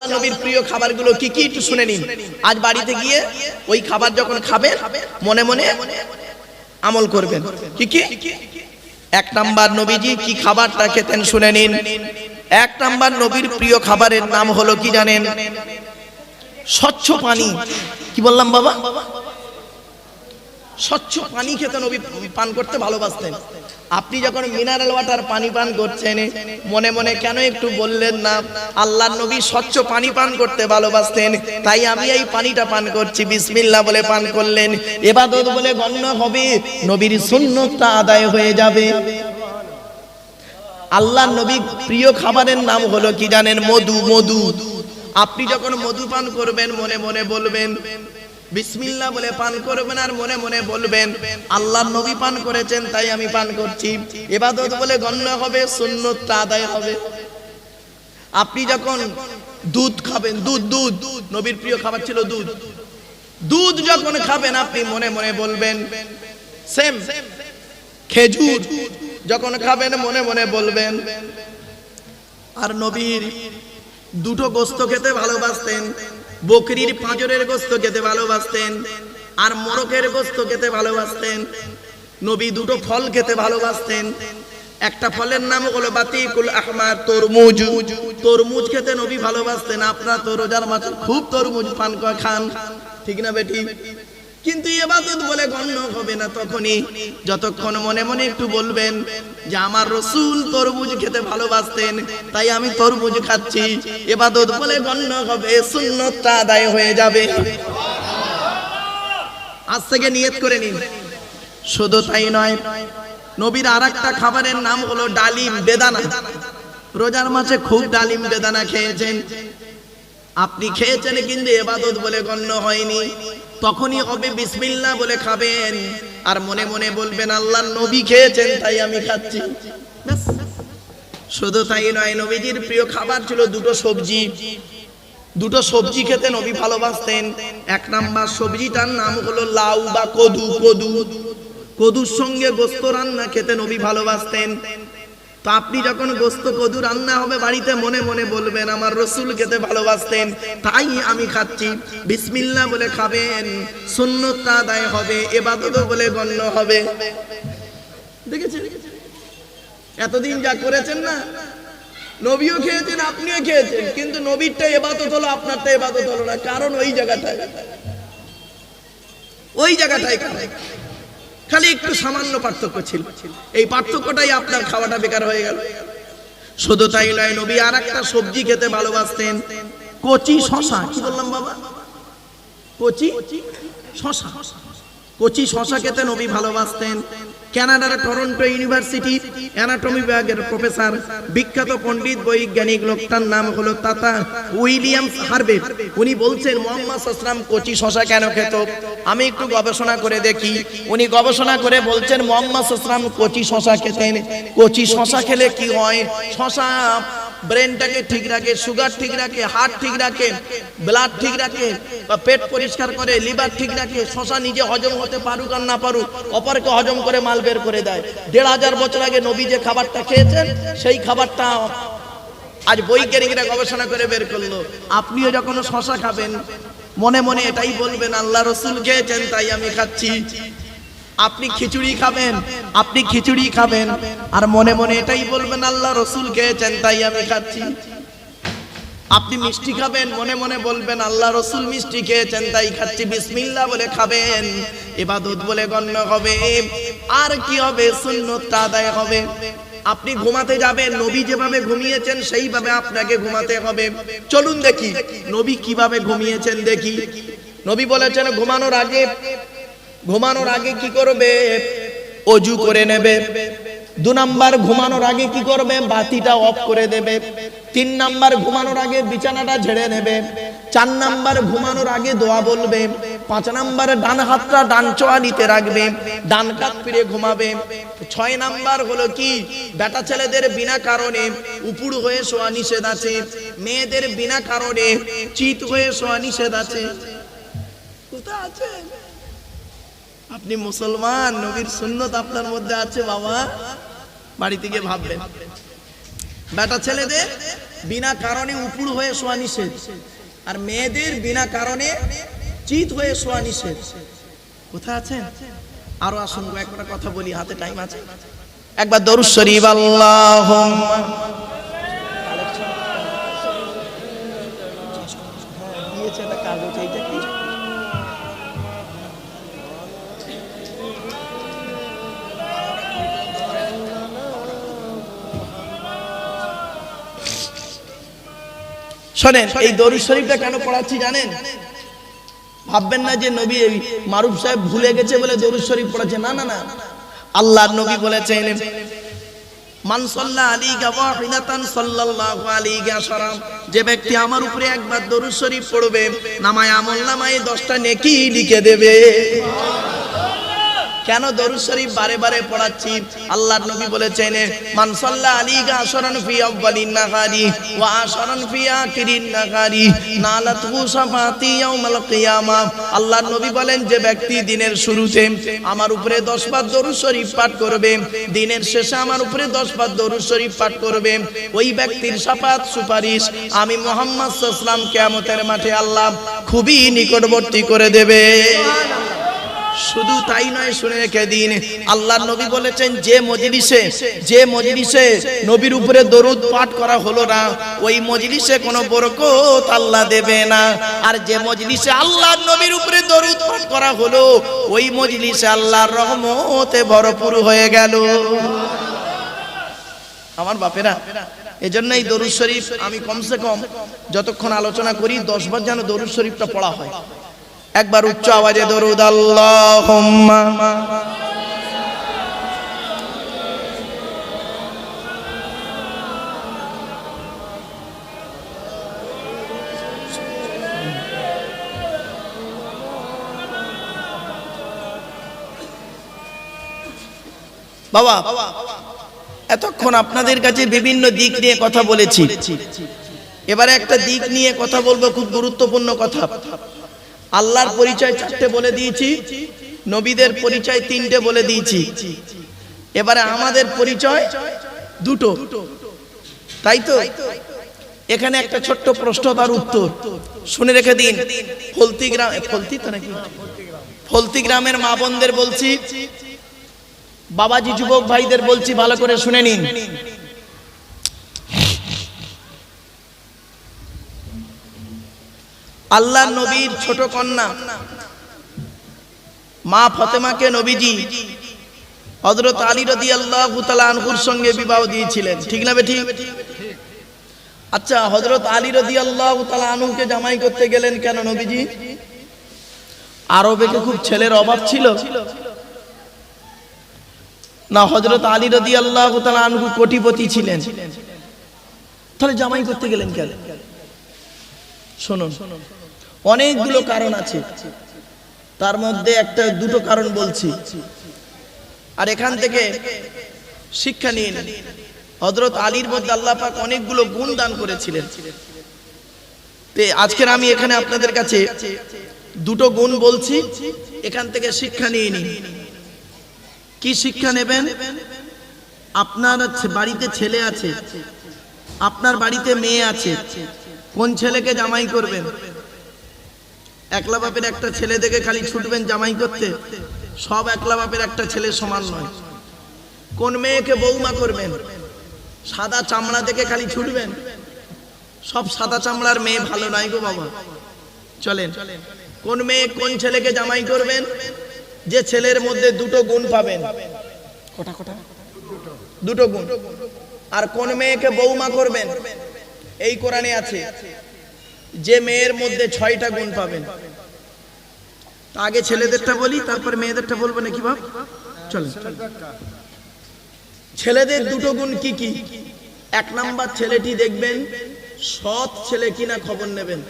নবীর প্রিয় খাবারগুলো কি কি একটু শুনে নিন। আজ বাড়িতে গিয়ে ওই খাবার যখন খাবেন মনে মনে আমল করবেন। কি কি? এক নাম্বার নবীজি কি খাবারটা খেতেন শুনে নিন। এক নাম্বার নবীর প্রিয় খাবারের নাম হলো কি জানেন? স্বচ্ছ পানি। কি বললাম বাবা? স্বচ্ছ পানি খেতে নবী পান করতে ভালোবাসতেন। আপনি যখন মিনারেল ওয়াটার পানি পান করছেন মনে মনে কেন একটু বললেন না আল্লাহর নবী স্বচ্ছ পানি পান করতে ভালোবাসতেন, তাই আমি এই পানিটা পান করছি, বিসমিল্লাহ বলে পান করলেন, ইবাদত বলে গণ্য হবে, নবীর সুন্নতটা আদায় হয়ে যাবে। আল্লাহর নবী প্রিয় খাবারের নাম হলো কি জানেন? মধু। মধু। আপনি যখন মধু পান করবেন মনে মনে বলবেন বিসমিল্লাহ বলে পান করবেন, আর মনে মনে বলবেন আল্লাহর নবী পান করেছেন তাই আমি পান করছি, ইবাদত বলে গণ্য হবে, সুন্নতটা আদায় হবে। আপনি যখন দুধ খাবেন, দুধ নবীর প্রিয় খাবার ছিল দুধ। দুধ যখন খাবেন আপনি মনে মনে বলবেন সেম। খেজুর যখন খাবেন মনে মনে বলবেন। আর নবীর দুটো গোস্ত খেতে ভালোবাসতেন, বকরির পাঁজরের গোস্ত খেতে ভালোবাসতেন আর মোরগের গোস্ত খেতে ভালোবাসতেন। নবী দুটো ফল খেতে ভালোবাসতেন। একটা ফলের নাম হলো বাতিকুল আহমার, তরমুজ। তরমুজ খেতে নবী ভালোবাসতেন। আপনারা তো রোজার মাসে খুব তরমুজ পান খান, ঠিক না বেটি? কিন্তু ইবাদত বলে গণ্য হবে না তখনই যতক্ষণ মনে মনে একটু বলবেন যে আমার রাসূল তরমুজ খেতে ভালোবাসতেন তাই আমি তরমুজ খাচ্ছি, ইবাদত বলে গণ্য হবে, সুন্নতটা আদায় হয়ে যাবে। আজ থেকে নিয়ত করে নিন। শুধু তাই নয়, নবীর আরেকটা খাবারের নাম হলো ডালিম, বেদানা। রোজার মাসে খুব ডালিম বেদানা খেয়েছেন। আপনি খেয়েছেন কিন্তু ইবাদত বলে গণ্য হয়নি, তখনই হবে বিসমিল্লাহ বলে খাবেন আর মনে মনে বলবেন আল্লাহর নবী খেয়েছেন তাই আমি খাচ্ছি। শুধু তাই নয়, নবীজির প্রিয় খাবার ছিল দুটো সবজি। দুটো সবজি খেতে নবী ভালোবাসতেন। এক নাম্বার সবজিটার নাম হলো লাউ বা কদু। কদুর সঙ্গে গোস্ত রান্না খেতে নবী ভালোবাসতেন। তো আপনি যখন গোস্ত কদু রান্না হবে বাড়িতে মনে মনে বলবেন আমার রাসূল খেতে ভালোবাসতেন তাই আমি খাচ্ছি, বিসমিল্লাহ বলে খাবেন, সুন্নতটা আদায় হবে, ইবাদত বলে গণ্য হবে। দেখেছেন এতদিন যা করেছেন না, নবীও খেয়েছেন আপনিও খেয়েছেন, কিন্তু নবীরটা ইবাদত হলো, আপনারটা ইবাদত হলো না। কারণ ওই জায়গাটায় খালি একটু সামান্য পার্থক্য ছিল। এই পার্থক্যটাই আপনার খাওয়াটা বেকার হয়ে গেল। শুধু তাই নয়, নবী আর একটা সবজি খেতে ভালোবাসতেন, কচি শশা। কি বললাম বাবা? কচি শশা। কচি শশা খেতে নবী ভালোবাসতেন। কানাডার টরন্টো ইউনিভার্সিটি অ্যানাটমি বিভাগের প্রফেসর, বিখ্যাত পণ্ডিত বৈজ্ঞানিক, লোকটার নাম হলো তাতা উইলিয়ামস হার্ভে। উনি বলছেন মুহাম্মদ সাল্লাল্লাহু আলাইহি ওয়াসাল্লাম কচি শশা কেন খেত? আমি একটু গবেষণা করে দেখি। উনি গবেষণা করে বলছেন মুহাম্মদ সাল্লাল্লাহু আলাইহি ওয়াসাল্লাম কচি শশা খেতেন। কচি শশা খেলে কি হয়? শশা ব্রেনটাকে ঠিক রাখে, সুগার ঠিক রাখে, হার্ট ঠিক রাখে, ব্লাড ঠিক রাখে, পেট পরিষ্কার করে, লিভার ঠিক রাখে। শশা নিজে হজম হতে পারুক আর না পারুক, অপরকে হজম করে মাল বের করে দেয়। ১৫০০ বছর আগে নবী যে খাবারটা খেয়েছেন সেই খাবারটা আজ বৈজ্ঞানিকরা গবেষণা করে বের করলো। আপনিও যখন শশা খাবেন মনে মনে এটাই বলবেন আল্লাহ রাসূল খেয়েছেন তাই আমি খাচ্ছি। আপনি খিচুড়ি খাবেন আর মনে মনে এটাই বলবেন আল্লাহ রাসূল খেয়েছেন তাই আমি খাচ্ছি। আপনি মিষ্টি খাবেন মনে মনে বলবেন আল্লাহ রাসূল মিষ্টি খেয়েছেন তাই খাচ্ছি, বিসমিল্লাহ বলে খাবেন, ইবাদত বলে গণ্য হবে। আর কি হবে? সুন্নতটা আদায় হবে। আপনি ঘুমাতে যাবেন, নবী যেভাবে ঘুমিয়েছেন সেইভাবে আপনাকে ঘুমাতে হবে। চলুন দেখি নবী কিভাবে ঘুমিয়েছেন দেখি। নবী বলেছেন ঘুমানোর আগে কি করবে? ওযু করে নেবে। ২ নাম্বার ঘুমানোর আগে কি করবে? বাতিটা অফ করে দেবে। ৩ নাম্বার ঘুমানোর আগে বিছানাটা ঝেড়ে নেবে। ৪ নাম্বার ঘুমানোর আগে দোয়া বলবে। ৫ নাম্বার ডান হাতটা ডান চোয়ালিতে রাখবে, ডান কাত ফিরে ঘুমাবে। ৬ নাম্বার হলো কি? বেটা ছেলেদের বিনা কারণে উপুড় হয়ে শোয়া নিষেধ আছে, মেয়েদের বিনা কারণে চিত হয়ে শোয়া নিষেধ আছে। কোথায় আছে? আপনি মুসলমান, নবীর সুন্নত আপনার মধ্যে আছে বাবা। বাড়ি থেকে ভাববেন বেটা ছেলেদের বিনা কারণে উপুর হয়ে শোয়া নিষেধ, আর মেয়েদের বিনা কারণে চিত হয়ে শোয়া নিষেধ। কোথায় আছেন? আরো আসুন, একটা কথা বলি, হাতে টাইম আছে। একবার দরুদ শরীফ আল্লাহুম্মা দিয়েছে না কাগজ, এইটা কি? শোনেন, এই দরুদ শরীফটা কেন পড়াচ্ছি জানেন? ভাববেন না যে নবী মারুফ সাহেব ভুলে গেছে বলে দরুদ শরীফ পড়াচ্ছে, না না না। আল্লাহর নবী বলেছেন, মান সাল্লা আলাইকা ওয়াহিদাতান সাল্লাল্লাহু আলাইহি আশারা, যে ব্যক্তি আমার উপরে একবার দরুদ শরীফ পড়বে, নামায় আমলনামায় 10টা নেকি লিখে দেবে। কেন দরুদ শরীফ বারে বারে পড়াচ্ছি? আল্লাহর নবী বলেছেন, মান সাল্লা আলাইকা আশরান ফি আউয়ালিন নাহারি ওয়া আশরান ফি আখিরিন নাহারি নালাতহু শাফাতি ইয়াউমাল কিয়ামা। আল্লাহর নবী বলেন, যে ব্যক্তি দিনের শুরুতে আমার উপরে 10 বার দরুদ শরীফ পাঠ করবে, দিনের শেষে আমার উপরে 10 বার দরুদ শরীফ পাঠ করবে, ওই ব্যক্তির শাফাত সুপারিশ আমি মুহাম্মদ সাল্লাল্লাহু আলাইহি ওয়াসাল্লাম কিয়ামতের মাঠে আল্লাহ খুবই নিকটবর্তী করে দেবে। শুধু তাই নয়, শুনে রেখে দিন, আল্লাহর নবী বলেছেন, যে মজলিসে নবীর উপরে দরুদ পাঠ করা হলো না, ওই মজলিসে কোনো বরকত আল্লাহ দেবে না। আর যে মজলিসে আল্লাহর নবীর উপরে দরুদ পাঠ করা হলো, ওই মজলিসে আল্লাহর রহমতে ভরপুর হয়ে গেল। আমার বাপেরা, এজন্য এই দরুদ শরীফ আমি কমসে কম যতক্ষণ আলোচনা করি 10 বার যেন দরুদ শরীফটা পড়া হয়। একবার উচ্চ আওয়াজে দরুদ আল্লাহুম্মা। বাবা, এতক্ষণ আপনাদের কাছে বিভিন্ন দিক নিয়ে কথা বলেছি, এবারে একটা দিক নিয়ে কথা বলবো, খুব গুরুত্বপূর্ণ কথা। আল্লাহর পরিচয় 4টে বলে দিয়েছি, নবীদের পরিচয় 3টে বলে দিয়েছি, এবারে আমাদের পরিচয় 2টো, তাই তো? এখানে একটা ছোট্ট প্রশ্ন, তার উত্তর শুনে রেখে দিন। ফলতি গ্রামের মা বোনদের বলছি, বাবাজি যুবক ভাইদের বলছি, ভালো করে শুনে নিন। আল্লাহর নবীর ছোট কন্যা মা ফাতেমাকে নবীজি হযরত আলী রাদিয়াল্লাহু তাআলা আনহুর সঙ্গে বিবাহ দিয়েছিলেন, ঠিক না বেঠিক? আচ্ছা, হযরত আলী রাদিয়াল্লাহু তাআলা আনহুকে জামাই করতে গেলেন কেন নবীজি? আরবে কি খুব ছেলের অভাব ছিল না? হযরত আলী রাদিয়াল্লাহু তাআলা আনহু কোটিপতি ছিলেন, তাহলে জামাই করতে গেলেন কেন? শুনুন, অনেকগুলো কারণ আছে, তার মধ্যে একটা 2টো কারণ বলছি, আর এখান থেকে শিক্ষা নিন। হযরত আলীর মধ্যে আল্লাহ পাক অনেকগুলো গুণ দান করেছিলেন। আজকের আমি এখানে আপনাদের কাছে 2টো গুণ বলছি, এখান থেকে শিক্ষা নিয়ে নিন। কি শিক্ষা নেবেন? আপনার বাড়িতে ছেলে আছে, আপনার বাড়িতে মেয়ে আছে, কোন ছেলেকে জামাই করবেন? একলা বাপের একটা ছেলে দেখে খালি ছুটবেন জামাই করতে? সব একলা বাপের একটা ছেলে সমান নয়। কোন মেয়েকে বৌমা করবেন? সাদা চামড়া দেখে খালি ছুটবেন? সব সাদা চামড়ার মেয়ে ভালো নাই গো বাবা, চলেন। কোন মেয়ে কোন ছেলেকে জামাই করবেন? যে ছেলের মধ্যে 2টো গুণ পাবেন। কটা? 2টো গুণ। আর কোন মেয়েকে বৌমা করবেন? এই কোরআনে আছে, যে মেয়ের মধ্যে 6টা গুণ পাবেন। আগে ছেলেদেরটা বলি, তারপর মেয়েদেরটা বলবো নাকি বাপ? চলেন। ছেলেদের 2টো গুণ কি কি? 1 নাম্বার, ছেলেটি দেখবেন সৎ ছেলে কিনা খবর নেবেন।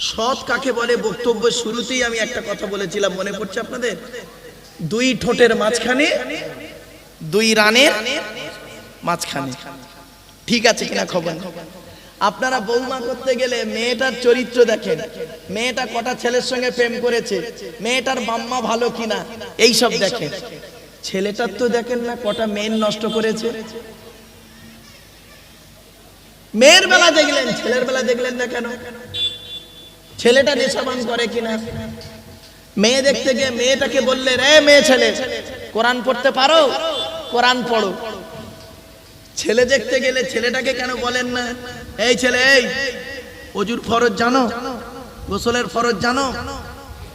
সৎ কাকে বলে? বক্তব্যের শুরুতেই আমি একটা কথা বলেছিলাম, মনে পড়ছে আপনাদের? 2 ঠোঁটের মাঝখানে 2 রানের মাঝখানে, ঠিক আছে কিনা খবর। আপনারা বৌমা করতে গেলে মেয়েটার চরিত্র দেখেন, মেয়েটা কটা ছেলের সঙ্গে প্রেম করেছে, মেয়েটার বাম্মা ভালো কিনা, এই সব দেখেন। ছেলেটার তো দেখেন না কটা মেয়ে নষ্ট করেছে। মেয়ের বেলা দেখলেন, ছেলের বেলা দেখলেন না কেন? ছেলেটা নেশাবান করে কিনা? মেয়ে দেখতে গিয়ে মেয়েটাকে বললেন, এ মেয়ে ছেলে, কোরআন পড়তে পারো? কোরআন পড়ো। ছেলে দেখতে গেলে ছেলেটাকে কেন বলেন না, এই ছেলে, এই ওযুর ফরজ জানো? গোসলের ফরজ জানো?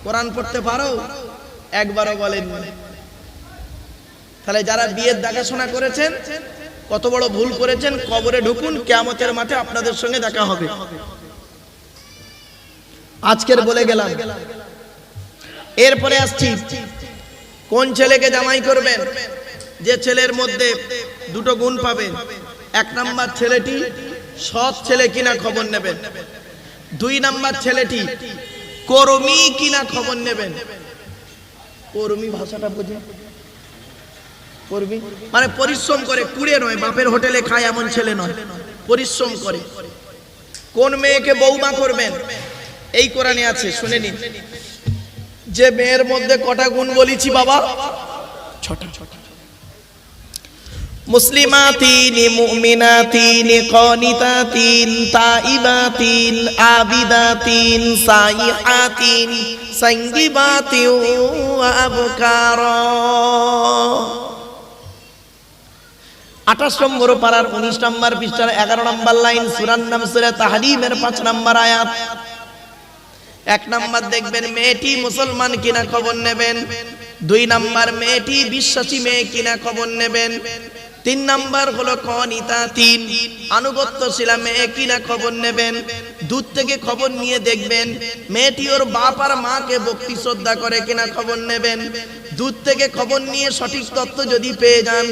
কোরআন পড়তে পারো? একবারও বলেন না। তাহলে যারা বিয়ের দেখাশোনা করেছেন কত বড় ভুল করেছেন। কবরে ঢুকুন, কিয়ামতের মাঠে আপনাদের সঙ্গে দেখা হবে। আজকের বলে গেলাম। এরপরে আসছি, কোন ছেলেকে জামাই করবেন? যে ছেলের মধ্যে দুটো গুণ পাবেন। 1 নাম্বার ছেলেটি সৎ ছেলে কিনা খবর নেবেন। 2 নাম্বার ছেলেটি কর্মী কিনা খবর নেবেন। কর্মী ভাষাটা বুঝে? কর্মী মানে পরিশ্রম করে, কুড়ে নয়, বাপের হোটেলে খায় এমন ছেলে নয়, পরিশ্রম করে। কোন মেয়েকে বৌমা করবেন? এই কোরআনে আছে, শুনে নিন। যে মেয়ের মধ্যে কটা গুণ বলেছি বাবা? 6টা। মুসলিমাতিন, মুমিনাতিন, কানিতাতিন, তাইবাতিন, আবিদাতিন, সাইহাতিন, সাইয়্যিবাতিন ওয়া আবকারা। 28 নম্বর পারার 19 নম্বর পৃষ্ঠার 11 নম্বর লাইন, সূরার নাম সূরা তাহরিমের 5 নম্বর আয়াত। 1 নাম্বার দেখবেন মেয়েটি মুসলমান কিনা খবর নেবেন। 2 নাম্বার মেয়েটি বিশ্বাসী মেয়ে কিনা খবর নেবেন। 3 নাম্বার হলো কানিতাতিন, আনুগত্যশীলা মেয়ে কিনা খবর নেবেন। দূর থেকে খবর নিয়ে দেখবেন মেয়েটি ওর বাপ আর মাকে ভক্তি শ্রদ্ধা করে কিনা খবর নেবেন। দূর থেকে খবর নিয়ে সঠিক তথ্য যদি পেয়ে যান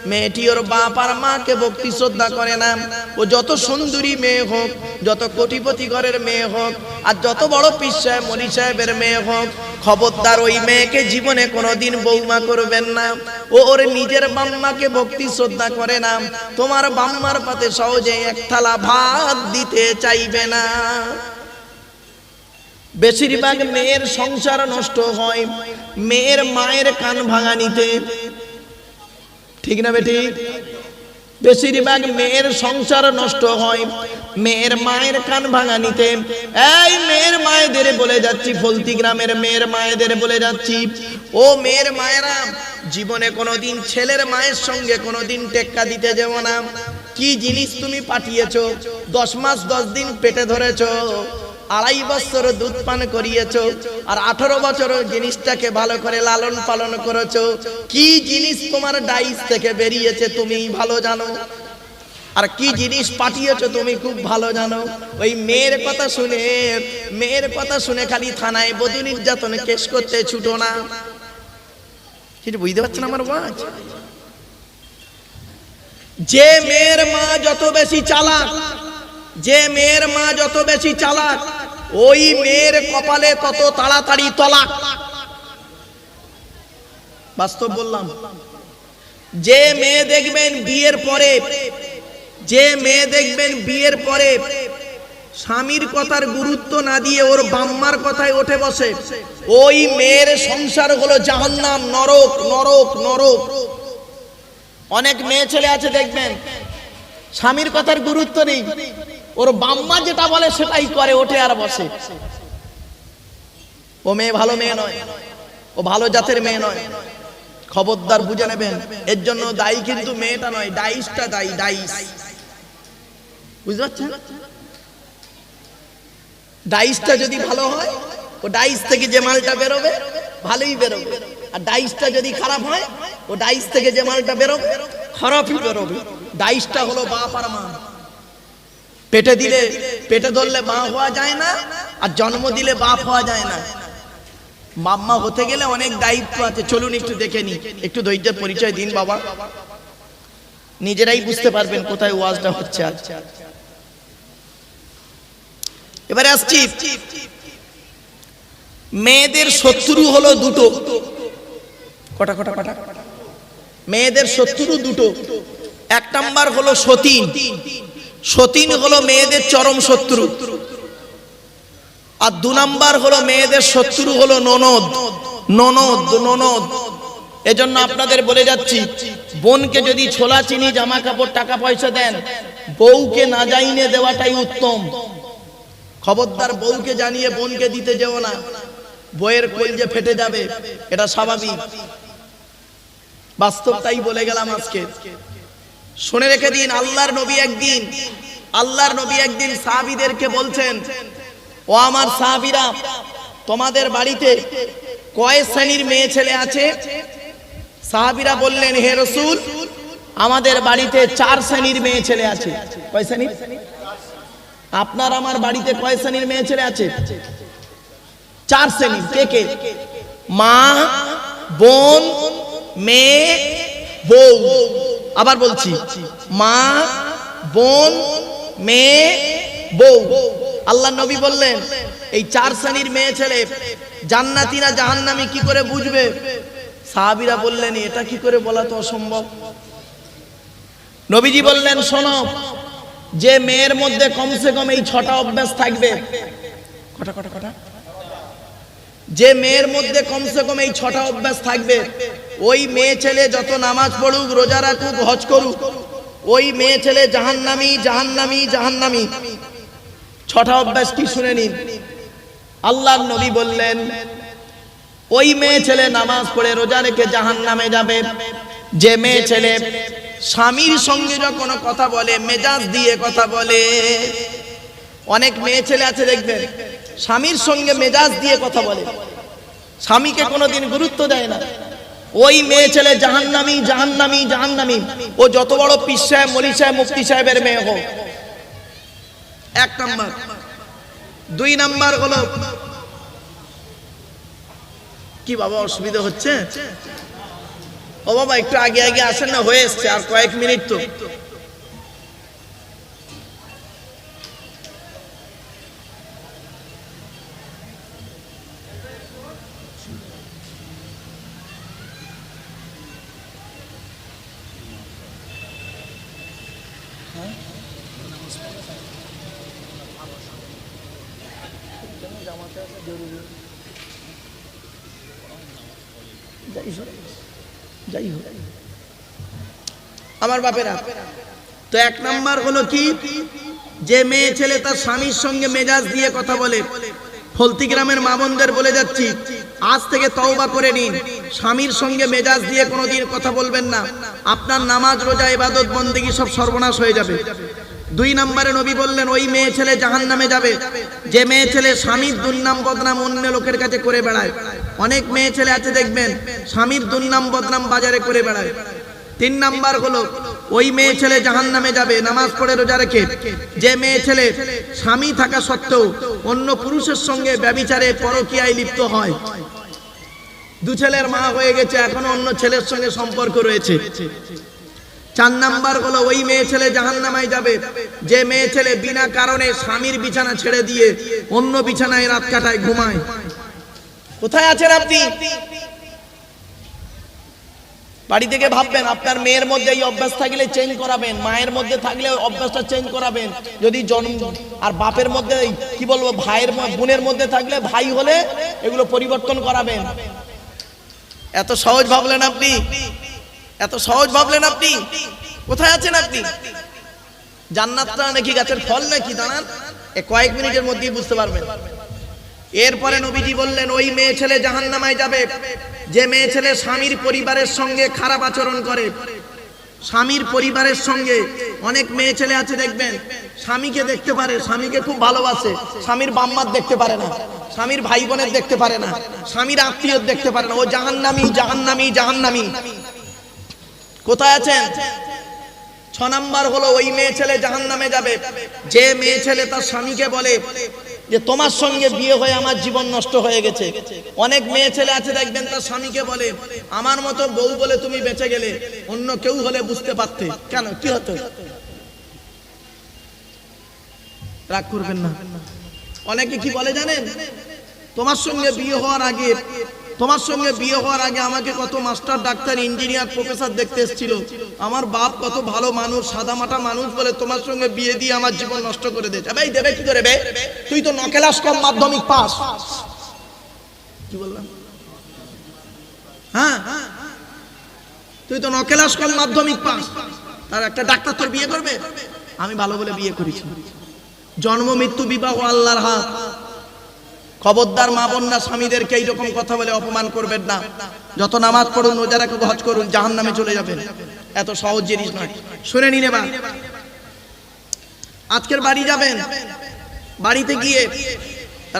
মেয়েটি ওর বাপ আর মাকে ভক্তি শ্রদ্ধা করে না, ও যত সুন্দরী মেয়ে হোক, যত কোটিপতি ঘরের মেয়ে হোক, আর যত বড় পীর সাহেব মলি সাহেবের মেয়ে হোক, খবরদার ওই মেয়েকে জীবনে কোনোদিন বৌমা করবেন না। ও ওর নিজের বাম্মাকে ভক্তি শ্রদ্ধা করে না, তোমার বাম্মার পাতে সহজে 1 থালা ভাত দিতে চাইবে না। বেশিরভাগ মেয়ের সংসার নষ্ট হয় মেয়ের মায়ের কান ভাঙানিতে, ঠিক না বেঠিক? বেশিরভাগ মেয়ের সংসার নষ্ট হয় মেয়ের মায়ের কান ভাঙানিতে। এই মেয়ের মায়েদের বলে যাচ্ছি, ফলতি গ্রামের মেয়ের মায়েদের বলে যাচ্ছি, ও মেয়ের মায়েরা, জীবনে কোনোদিন ছেলের মায়ের সঙ্গে কোনোদিন টেক্কা দিতে যেও না। কি জিনিস তুমি পাঠিয়েছো, 10 মাস 10 দিন পেটে ধরেছো, 2.5 বছর দুধ পান করিয়েছো, আর 18 বছর জিনিসটাকে ভালো করে লালন পালন করেছো। কি জিনিস তোমার ডাইস থেকে বেরিয়েছে তুমি ভালো জানো, আর কি জিনিস পাঠিয়েছো তুমি খুব ভালো জানো। ওই মেয়ের কথা শুনে খালি থানায় বধূ নির্যাতন কেস করতে ছুটো না। কিছু বুঝতে পারছেন আমার ওয়াজ? যে মেয়ের মা যত বেশি চালাক, যে মেয়ের মা যত বেশি চালাক, ওই মেয়ের কপালে তত তাড়াতাড়ি তলাক। বাস্তব বললাম। যে মেয়ে দেখবেন বিয়ের পরে, যে মেয়ে দেখবেন বিয়ের পরে স্বামীর কথার গুরুত্ব না দিয়ে ওর বাম্মার কথায় উঠে বসে, ওই মেয়ের সংসার হলো জাহান্নাম, নরক নরক নরক। অনেক মেয়ে ছেলে আছে দেখবেন স্বামীর কথার গুরুত্ব নেই, ওর বাম্মা যেটা বলে সেটাই করে, ওঠে আর বসে। ও মেয়ে ভালো মেয়ে নয়, ও ভালো জাতের মেয়ে নয়, খবরদার বুঝে নেবেন। এর জন্য দায়ী কিন্তু মেয়েটা নয়, ডাইসটা দায়ী, ডাইস। বুঝতে পারছেন? ডাইসটা যদি ভালো হয়, ও ডাইস থেকে যে মালটা বেরোবে ভালোই বেরোবে, আর ডাইসটা যদি খারাপ হয়, ও ডাইস থেকে যে মালটা বেরোবে খারাপই বেরোবে। ডাইসটা হলো বাপ আর মা। পেটে দিলে, পেটে ধরলে মা হওয়া যায় না, আর জন্ম দিলে বাপ হওয়া যায় না। মাম্মা হতে গেলে অনেক দায়িত্ব আছে। চলুন একটু দেখে নি, একটু ধৈর্যের পরিচয় দিন বাবা, নিজেরাই বুঝতে পারবেন কোথায় ওয়াজটা হচ্ছে আজ। এবারে আসছি, মেয়েদের শত্রু হলো দুটো। কটা কটা কটা? মেয়েদের শত্রু দুটো। 1 নাম্বার হলো সতীন। সতীন হলো মেয়েদের চরম শত্রু। আর 2 নাম্বার হলো মেয়েদের শত্রু হলো ননদ। ননদ ননদ। এজন্য আপনাদের বলে যাচ্ছি, বোনকে যদি ছোলা চিনি জামা কাপড় টাকা পয়সা দেন, বউকে না জানিয়ে দেওয়াটাই উত্তম। খবরদার বউকে জানিয়ে বোনকে দিতে যেও না, বইয়ের কলজে ফেটে যাবে, এটা স্বাভাবিক। বাস্তবটাই বলে গেলাম আজকে। শুনে রেখে দিন, আল্লাহর নবী একদিন সাহাবীদেরকে বলছেন, ও আমার সাহাবীরা, তোমাদের বাড়িতে কয় শ্রেণীর মেয়ে ছেলে আছে? সাহাবীরা বললেন, হে রাসূল, আমাদের বাড়িতে 4 শ্রেণীর মেয়ে ছেলে আছে। কয় শ্রেণী? আপনার আমার বাড়িতে কয় শ্রেণীর মেয়ে ছেলে আছে? 4 শ্রেণীর। কে কে? মা, বোন, মেয়ে, বউ। আবার বলছি, মা, বোন, মেয়ে, বউ। আল্লাহর নবী বললেন, এই 4 শ্রেণীর মেয়ে ছেলে জান্নাতি না জাহান্নামী কি করে বুঝবে? সাহাবীরা বললেন, এটা কি করে বলা তো অসম্ভব। নবীজি বললেন, শোনো, যে মেয়ের মধ্যে কমসে কম এই 6টা অভ্যাস থাকবে। কটা? যে মেয়ের মধ্যে কমসে কম এই 6টা অভ্যাস থাকবে, ওই মেয়ে ছেলে যত নামাজ পড়ুক, রোজা রাখুক, হজ করুক, ওই মেয়ে ছেলে জাহান্নামী। 6টা অভ্যাস কি শুনে নিন। আল্লাহর নবী বললেন, ওই মেয়ে ছেলে নামাজ পড়ে রোজা রেখে জাহান্নামে যাবে যে মেয়ে ছেলে স্বামীর সঙ্গে যখন কথা বলে মেজাজ দিয়ে কথা বলে। অনেক মেয়ে ছেলে আছে দেখবেন, স্বামীর সঙ্গে মেজাজ দিয়ে কথা বলে, স্বামীকে কোনোদিন গুরুত্ব দেয় না। ওই মেয়ে ছেলে জাহান্নামী। ও যত বড় পীর সাহেব, মৌলভী সাহেব, মুফতি সাহেবের মেয়ে হোক। 1 নাম্বার। 2 নাম্বার হলো, কি বাবা অসুবিধা হচ্ছে? ও বাবা একটু আগে আসেন না, হয়ে এসছে, আর কয়েক মিনিট তো। যাই হোক আমার বাপেরা, তো 1 নাম্বার হলো কি, যে মেয়ে ছেলে তার স্বামীর সঙ্গে মেজাজ দিয়ে কথা বলে। ফলতি গ্রামের মা বোনদের বলে যাচ্ছি, আজ থেকে তওবা করে নিন, স্বামীর সঙ্গে মেজাজ দিয়ে কোনোদিন কথা বলবেন না। আপনার নামাজ, রোজা, ইবাদত, বন্দেগী সব সর্বনাশ হয়ে যাবে। 2 নম্বরে নবী বললেন, ওই মেয়ে ছেলে জাহান্নামে যাবে যে মেয়ে ছেলে স্বামীর দুর্নাম বদনাম অন্য লোকের কাছে করে বেড়ায়। অনেক মেয়ে ছেলে আছে দেখবেন, স্বামীর দুর্নাম বদনাম বাজারে করে বেড়ায়। 3 নাম্বার হলো, ওই মেয়ে ছেলে জাহান্নামে যাবে নামাজ পড়ে রোজা রেখে যে মেয়ে ছেলে স্বামী থাকা সত্ত্বেও অন্য পুরুষের সঙ্গে ব্যভিচারে, পরকীয়ায় লিপ্ত হয়। 2 ছেলের মা হয়ে গেছে, এখনো অন্য ছেলের সঙ্গে সম্পর্ক রয়েছে। 4 নাম্বার হলো, ওই মেয়ে ছেলে জাহান্নামে যাবে যে মেয়ে ছেলে বিনা কারণে স্বামীর বিছানা ছেড়ে দিয়ে অন্য বিছানায় রাত কাটায়, ঘুমায়। কোথায় আছেন আপনি? বাড়ি থেকে ভাববেন, আপনার মেয়ের মধ্যে এই অভ্যাস থাকলে চেঞ্জ করাবেন, মায়ের মধ্যে থাকলে অভ্যাসটা চেঞ্জ করাবেন। যদি জন্ম আর বাপের মধ্যে, কি বলবো, ভাইয়ের বোনের মধ্যে থাকলে, ভাই হলে এগুলো পরিবর্তন করাবেন। এত সহজ ভাবলেন আপনি? এত সহজ ভাবলেন আপনি? কোথায় আছেন আপনি? জান্নাতটা নাকি গাছের ফল নাকি? দাঁড়ান, কয়েক মিনিটের মধ্যেই বুঝতে পারবেন। এরপরে নবীজি বললেন, ওই মেয়ে ছেলে জাহান্নামে যাবে যে মেয়ে ছেলে স্বামীর পরিবারের সঙ্গে খারাপ আচরণ করে। স্বামীর পরিবারের সঙ্গে অনেক মেয়ে ছেলে আছে দেখবেন, স্বামীকে দেখতে পারে, স্বামীকে খুব ভালোবাসে, স্বামীর বাম্মার দেখতে পারে না, স্বামীর ভাই বোনের দেখতে পারে না, স্বামীর আত্মীয় দেখতে পারে না। ও জাহান্নামী। কোথায় আছেন? 6 নাম্বার হলো, ওই মেয়ে ছেলে জাহান্নামে যাবে যে মেয়ে ছেলে তার স্বামীকে বলে যে তোমার সঙ্গে বিয়ে হয়ে আমার জীবন নষ্ট হয়ে গেছে। অনেক মেয়ে ছেলে আছে দেখবেন, তার স্বামীকে বলে, আমার মতো বউ বলে তুমি বেঁচে গেলে, অন্য কেউ হলে বুঝতে পারতে। কেন, কি হতো? রাগ করবেন না। অনেকে কি বলে জানেন, তোমার সঙ্গে বিয়ে হওয়ার আগে আমাকে কত মাস্টার, ডাক্তার, ইঞ্জিনিয়ার, প্রফেসর দেখতে এসেছিল, আমার বাপ কত ভালো মানুষ, সাদামাটা মানুষ বলে তোমার সঙ্গে বিয়ে দিয়ে আমার জীবন নষ্ট করে দিয়েছে। ভাই দেবে কি করে বে? তুই তো 9 ক্লাস কম মাধ্যমিক পাস। কি বললাম? হ্যাঁ, তুই তো 9 ক্লাস কম মাধ্যমিক পাস, আর একটা ডাক্তার তোর বিয়ে করবে? আমি ভালো বলে বিয়ে করেছি। জন্ম মৃত্যু বিবাহ আল্লাহর হাত। খবরদার মা বোনরা স্বামীদেরকে এইরকম কথা বলে অপমান করবেন না। যত নামাজ পড়ুন, রোজা রাখুন, হজ করুন, জাহান্নামে চলে যাবেন। এত সহজ জিনিস নয়। শুনে নিন এবার, আজকের বাড়ি যাবেন, বাড়িতে গিয়ে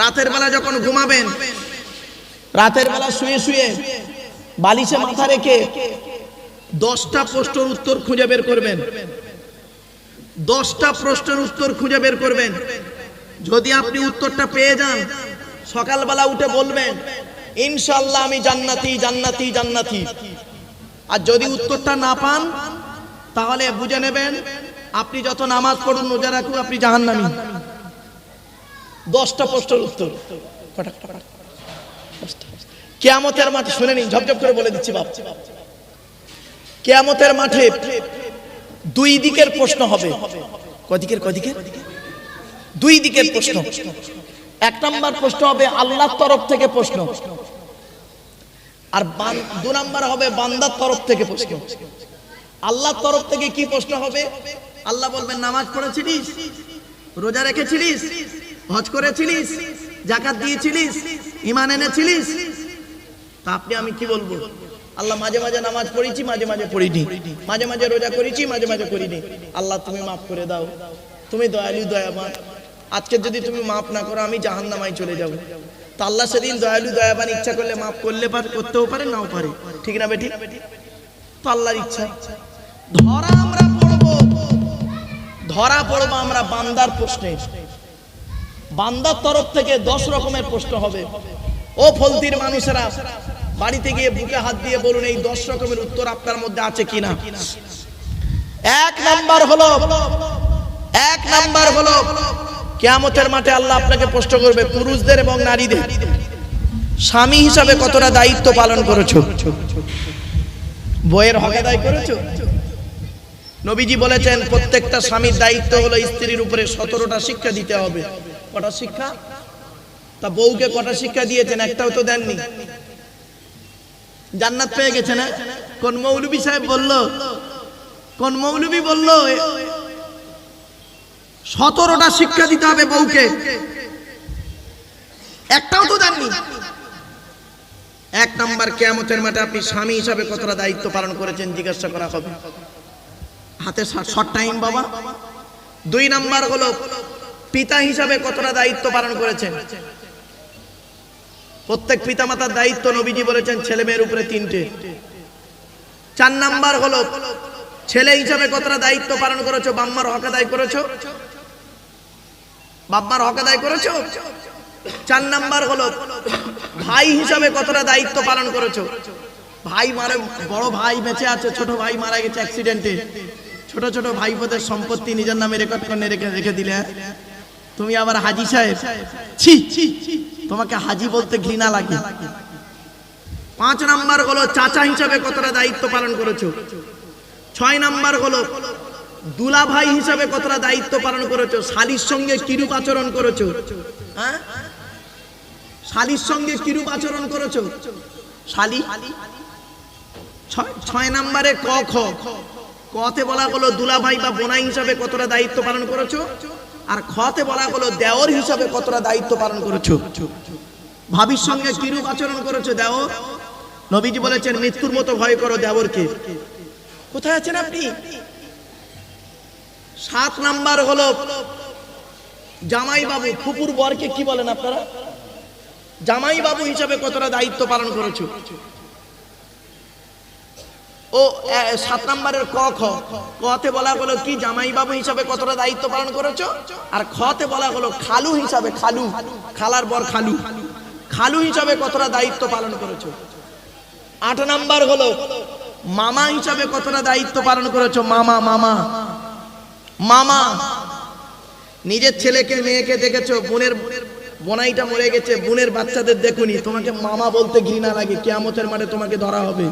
রাতের বেলা যখন ঘুমাবেন, রাতের বেলা শুয়ে শুয়ে বালিশে মাথা রেখে 10টা প্রশ্নের উত্তর খুঁজে বের করবেন। 10টা প্রশ্নের উত্তর খুঁজে বের করবেন। যদি আপনি উত্তরটা পেয়ে যান, সকালবেলা উঠে বলবেন ইনশাআল্লাহ আমি জান্নাতি জান্নাতি জান্নাতি। আর যদি উত্তরটা না পান, তাহলে বুঝে নেবেন আপনি যত নামাজ পড়ুন, রোজা রাখুন, আপনি জাহান্নামী। 10টা প্রশ্নের উত্তর। কিয়ামতের মাঠে, শুনে নিন, ঝপঝপ করে বলে দিচ্ছি বাপ। কিয়ামতের মাঠে 2 দিকের প্রশ্ন হবে। কদিকের? 2 দিকের প্রশ্ন। 1 নাম্বার প্রশ্ন হবে আল্লাহর তরফ থেকে প্রশ্ন, আর 2 নাম্বার হবে বান্দার তরফ থেকে প্রশ্ন। আল্লাহর তরফ থেকে কি প্রশ্ন হবে? আল্লাহ বলবেন নামাজ পড়েছিলিস, রোজা রেখেছিলিস, হজ করেছিলিস, যাকাত দিয়েছিলিস, ঈমান এনেছিলিস? তা আপনি আমি কি বলবো? আল্লাহ মাঝে মাঝে নামাজ পড়েছি, মাঝে মাঝে পড়িনি, মাঝে মাঝে রোজা করেছি, মাঝে মাঝে করিনি। আল্লাহ তুমি মাফ করে দাও, তুমি দয়ালু দয়াবান। আজকে যদি তুমি মাফ না করো, আমি জাহান্নামায় চলে যাব। তা আল্লাহ সেদিন দয়ালু দয়াবান, ইচ্ছা করলে মাফ করতেও পারে, নাও পারে। ঠিক না বেটি? তো আল্লাহর ইচ্ছা। ধরা পড়বো আমরা বান্দার প্রশ্নে। বান্দার তরফ থেকে 10 রকমের প্রশ্ন হবে। ও ফলতির মানুষেরা, বাড়িতে গিয়ে বুকে হাত দিয়ে বলুন এই 10 রকমের উত্তর আপনার মধ্যে আছে কিনা। 1 নাম্বার হলো কিয়ামতের মাঠে আল্লাহ আপনাকে প্রশ্ন করবে পুরুষদের এবং নারীদের, স্বামী হিসাবে কতটা দায়িত্ব পালন করেছো? বইয়ের হক আদায় করেছো? নবীজি বলেছেন প্রত্যেকটা স্বামীর দায়িত্ব হলো স্ত্রীর উপরে 17টা শিক্ষা দিতে হবে। কটা শিক্ষা? তা বউকে কটা শিক্ষা দিয়েছেন? একটাও তো দেননি। জান্নাত পেয়ে গেছে না? কোন মৌলবী সাহেব বলল, কোন মৌলবী বলল 17টা শিক্ষা দিতে হবে বউকে? একটাও তো দেননি। 1 নাম্বার, কিয়ামতের মাঠে আপনি স্বামী হিসাবে কতটা দায়িত্ব পালন করেছেন জিজ্ঞাসা করা হবে। হাতে শর্ট টাইম বাবা। 2 নাম্বার হলো পিতা হিসাবে কতটা দায়িত্ব পালন করেছেন। প্রত্যেক পিতামাতার দায়িত্ব নবীজি বলেছেন ছেলে মেয়ের উপরে 3টে। 4 নাম্বার হলো ছেলে হিসাবে কতটা দায়িত্ব পালন করেছো? বাম্মার হক আদায় করেছো? বাম্মার হক আদায় করেছো? 4 নাম্বার হলো ভাই হিসাবে কতটা দায়িত্ব পালন করেছো? ভাই মারে, বড় ভাই বেঁচে আছে, ছোট ভাই মারা গেছে অ্যাক্সিডেন্টে, ছোট ছোট ভাইপোদের সম্পত্তি নিজের নামে রেকর্ড করে রেখে দিলে, তুমি আবার হাজি সাহেব, ছি, তোমাকে হাজি বলতে ঘৃণা লাগে। 5 নাম্বার হলো চাচা হিসাবে কতটা দায়িত্ব পালন করেছো? 6 নাম্বার হলো দুলা ভাই হিসাবে কতটা দায়িত্ব পালন করেছো? শালীর সঙ্গে কিরূপ আচরণ করেছো? হ্যাঁ, শালীর সঙ্গে কিরূপ আচরণ করেছো? শালী। 6 নাম্বারে ক খ। কতে বলা হলো দুলা ভাই বা বোনাই হিসাবে কতটা দায়িত্ব পালন করেছো, আর খতে বলা হলো দেওর হিসাবে কতটা দায়িত্ব পালন করেছো। ভাবির সঙ্গে কিরূপ আচরণ করেছো দেওর? নবীজি বলেছেন মৃত্যুর মতো ভয় করো দেওরকে। কোথায় আছেন আপনি? 7 নাম্বার হলো জামাই বাবু, ফুপুর বরকে কি বলেন আপনারা? জামাই বাবু হিসাবে কতটা দায়িত্ব পালন করেছো। ও 7 নাম্বারের ক খ। কতে বলা হলো কি জামাই বাবু হিসাবে কতটা দায়িত্ব পালন করেছো, আর খতে বলা হলো খালু হিসাবে, খালু, খালার বর খালু, খালু হিসাবে কতটা দায়িত্ব পালন করেছো। 8 নাম্বার হলো মামা হিসাবে কতটা দায়িত্ব পালন করেছো। মামা, মামা, মামা। নিজের ছেলেকে মেয়েকে দেখেছো, বোনের বোনাইটা মরে গেছে, বোনের বাচ্চাদের দেখুনি, তোমাকে মামা বলতে ঘৃণা লাগে, কিয়ামতের মাঠে তোমাকে ধরা হবে।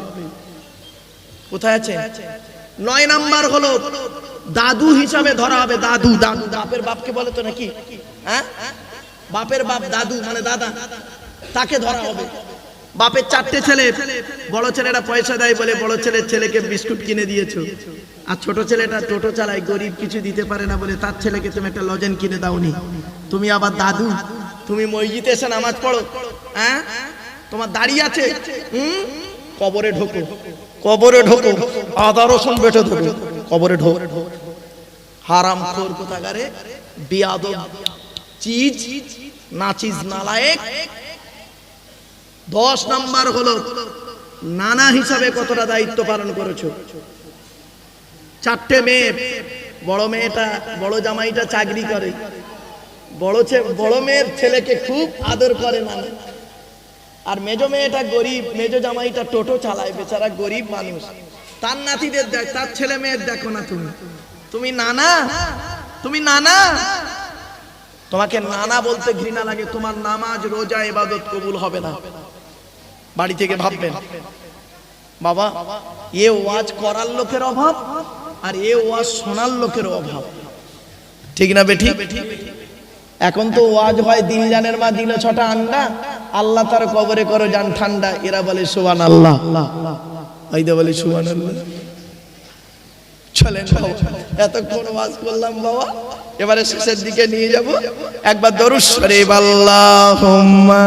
কোথায় আছে? 9 নাম্বার হলো দাদু হিসাবে ধরা হবে। দাদু, দাদু, বাপের বাপকে বলে তো নাকি? হ্যাঁ, বাপের বাপ দাদু মানে দাদা, তাকে ধরা হবে। বাপের 4টে ছেলে, বড় ছেলেরা পয়সা দেয় বলে বড় ছেলের ছেলেকে বিস্কুট কিনে দিয়েছো, আর ছোট ছেলেটা টোটো চালায়, গরিব, কিছু দিতে পারে না বলে তার ছেলেকে তুমি একটা লজেন কিনে দাওনি। তুমি আবার দাদু, তুমি মসজিদে এসে নামাজ পড়ো, হ্যাঁ, তোমার দাঁড়িয়ে আছে, কবরে ঢোকো, কবরে ঢোকো, আদা রসুন বেটে ঢোকো, কবরে ঢোক। হারামখোর কোথাকারে, বেয়াদব চিজ, নাচিজ নালায়েক। 10 নাম্বার হলো নানা হিসাবে কতটা দায়িত্ব পালন করেছো। 4টে মেয়ে, বড় মেয়েটা, বড় জামাইটা চাকরি করে, বড় মেয়ের ছেলেকে খুব আদর করে নানা। আর মেজো মেয়েটা গরিব, মেজো জামাইটা টোটো চালায়, বেচারা গরিব মানুষ। তার নাতিদের দেখ, তার ছেলে মেয়ের দেখো না তুমি। তুমি নানা, তুমি নানা, তোমাকে নানা বলতে ঘৃণা লাগে। তোমার নামাজ, রোজা, ইবাদত কবুল হবে না। বাড়ি থেকে ভাববেন, বাবা এ ওয়াজ করার লোকের অভাব আর এ ওয়াজ শোনার লোকের অভাব, ঠিক না বেঠি? এখন তো ওয়াজ হয়, দিল জানের মা দিল 6টা আন্ডা, আল্লাহ তার কবরে করো জান ঠান্ডা। এরা বলে সুবহানাল্লাহ, আইদা বলে সুবহানাল্লাহ। চলেন এতক্ষণ ওয়াজ করলাম বাবা, এবারে শেষের দিকে নিয়ে যাব। একবার দরুদ শরীফ, আল্লাহুম্মা